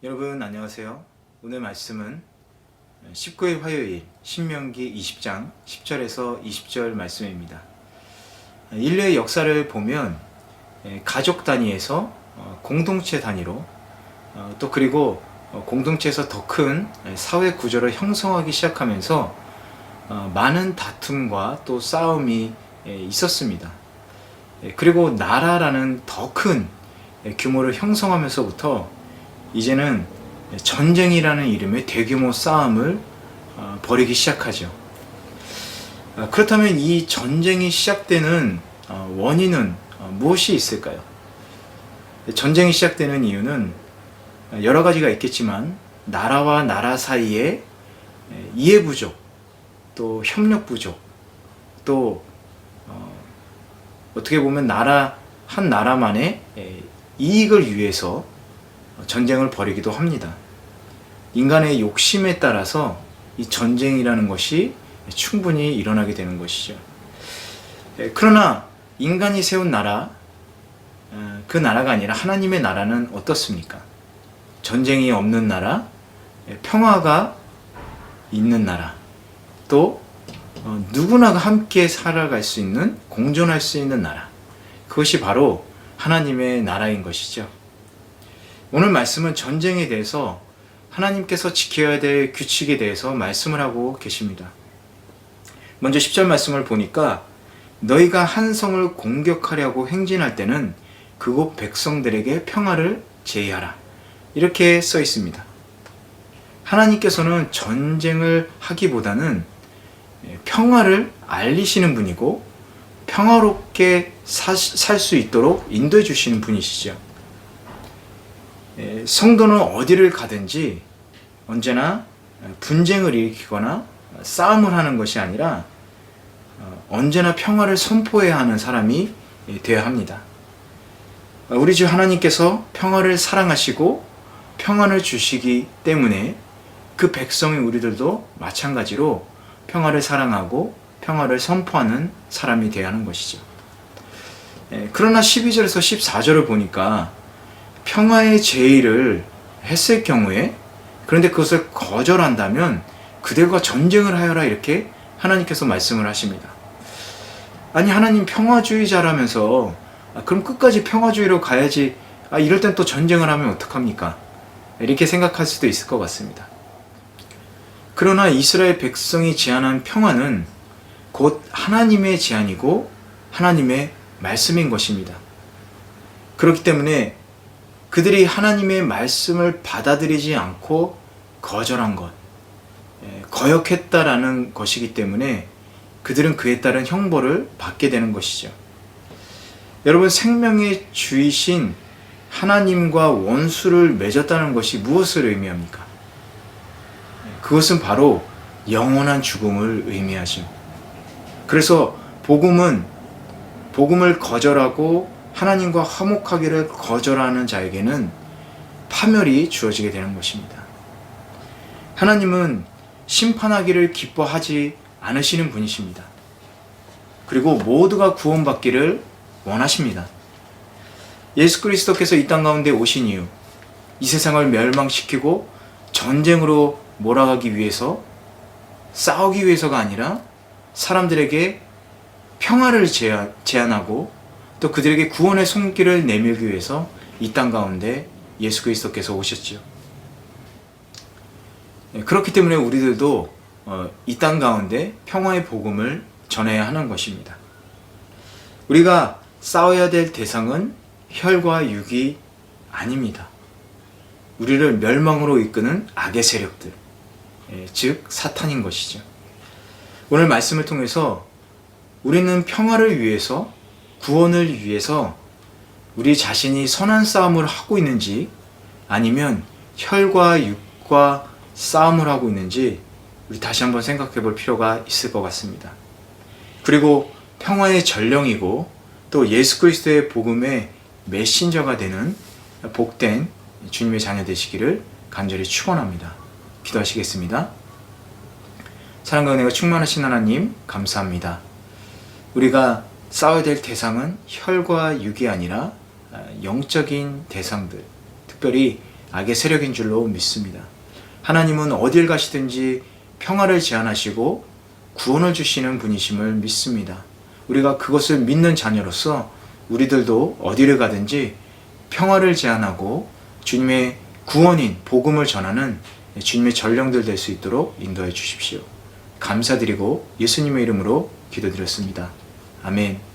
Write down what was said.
여러분 안녕하세요. 오늘 말씀은 19일 화요일 신명기 20장 10절에서 20절 말씀입니다. 인류의 역사를 보면 가족 단위에서 공동체 단위로 또 그리고 공동체에서 더 큰 사회 구조를 형성하기 시작하면서 많은 다툼과 또 싸움이 있었습니다. 그리고 나라라는 더 큰 규모를 형성하면서부터 이제는 전쟁이라는 이름의 대규모 싸움을 벌이기 시작하죠. 그렇다면 이 전쟁이 시작되는 원인은 무엇이 있을까요? 전쟁이 시작되는 이유는 여러 가지가 있겠지만 나라와 나라 사이에 이해 부족, 또 협력 부족, 또 어떻게 보면 한 나라만의 이익을 위해서 전쟁을 벌이기도 합니다. 인간의 욕심에 따라서 이 전쟁이라는 것이 충분히 일어나게 되는 것이죠. 그러나 인간이 세운 나라, 그 나라가 아니라 하나님의 나라는 어떻습니까? 전쟁이 없는 나라, 평화가 있는 나라, 또 누구나 함께 살아갈 수 있는, 공존할 수 있는 나라, 그것이 바로 하나님의 나라인 것이죠. 오늘 말씀은 전쟁에 대해서 하나님께서 지켜야 될 규칙에 대해서 말씀을 하고 계십니다. 먼저 10절 말씀을 보니까 너희가 한 성을 공격하려고 행진할 때는 그곳 백성들에게 평화를 제의하라, 이렇게 써 있습니다. 하나님께서는 전쟁을 하기보다는 평화를 알리시는 분이고 평화롭게 살 수 있도록 인도해 주시는 분이시죠. 성도는 어디를 가든지 언제나 분쟁을 일으키거나 싸움을 하는 것이 아니라 언제나 평화를 선포해야 하는 사람이 되어야 합니다. 우리 주 하나님께서 평화를 사랑하시고 평안을 주시기 때문에 그 백성인 우리들도 마찬가지로 평화를 사랑하고 평화를 선포하는 사람이 되어야 하는 것이죠. 그러나 12절에서 14절을 보니까 평화의 제의를 했을 경우에, 그런데 그것을 거절한다면 그들과 전쟁을 하여라, 이렇게 하나님께서 말씀을 하십니다. 아니, 하나님 평화주의자라면서 그럼 끝까지 평화주의로 가야지, 이럴 땐 또 전쟁을 하면 어떡합니까? 이렇게 생각할 수도 있을 것 같습니다. 그러나 이스라엘 백성이 제안한 평화는 곧 하나님의 제안이고 하나님의 말씀인 것입니다. 그렇기 때문에 그들이 하나님의 말씀을 받아들이지 않고 거절한 것, 거역했다라는 것이기 때문에 그들은 그에 따른 형벌을 받게 되는 것이죠. 여러분, 생명의 주이신 하나님과 원수를 맺었다는 것이 무엇을 의미합니까? 그것은 바로 영원한 죽음을 의미하죠. 그래서 복음을 거절하고 하나님과 화목하기를 거절하는 자에게는 파멸이 주어지게 되는 것입니다. 하나님은 심판하기를 기뻐하지 않으시는 분이십니다. 그리고 모두가 구원받기를 원하십니다. 예수 그리스도께서 이 땅 가운데 오신 이유, 이 세상을 멸망시키고 전쟁으로 몰아가기 위해서, 싸우기 위해서가 아니라 사람들에게 평화를 제안하고 또 그들에게 구원의 손길을 내밀기 위해서 이 땅 가운데 예수 그리스도께서 오셨죠. 그렇기 때문에 우리들도 이 땅 가운데 평화의 복음을 전해야 하는 것입니다. 우리가 싸워야 될 대상은 혈과 육이 아닙니다. 우리를 멸망으로 이끄는 악의 세력들, 즉 사탄인 것이죠. 오늘 말씀을 통해서 우리는 평화를 위해서, 구원을 위해서 우리 자신이 선한 싸움을 하고 있는지, 아니면 혈과 육과 싸움을 하고 있는지 우리 다시 한번 생각해 볼 필요가 있을 것 같습니다. 그리고 평화의 전령이고 또 예수 그리스도의 복음의 메신저가 되는 복된 주님의 자녀 되시기를 간절히 축원합니다. 기도하시겠습니다. 사랑과 은혜가 충만하신 하나님, 감사합니다. 우리가 싸워야 될 대상은 혈과 육이 아니라 영적인 대상들, 특별히 악의 세력인 줄로 믿습니다. 하나님은 어딜 가시든지 평화를 제안하시고 구원을 주시는 분이심을 믿습니다. 우리가 그것을 믿는 자녀로서 우리들도 어디를 가든지 평화를 제안하고 주님의 구원인 복음을 전하는 주님의 전령들 될 수 있도록 인도해 주십시오. 감사드리고 예수님의 이름으로 기도드렸습니다. 아멘.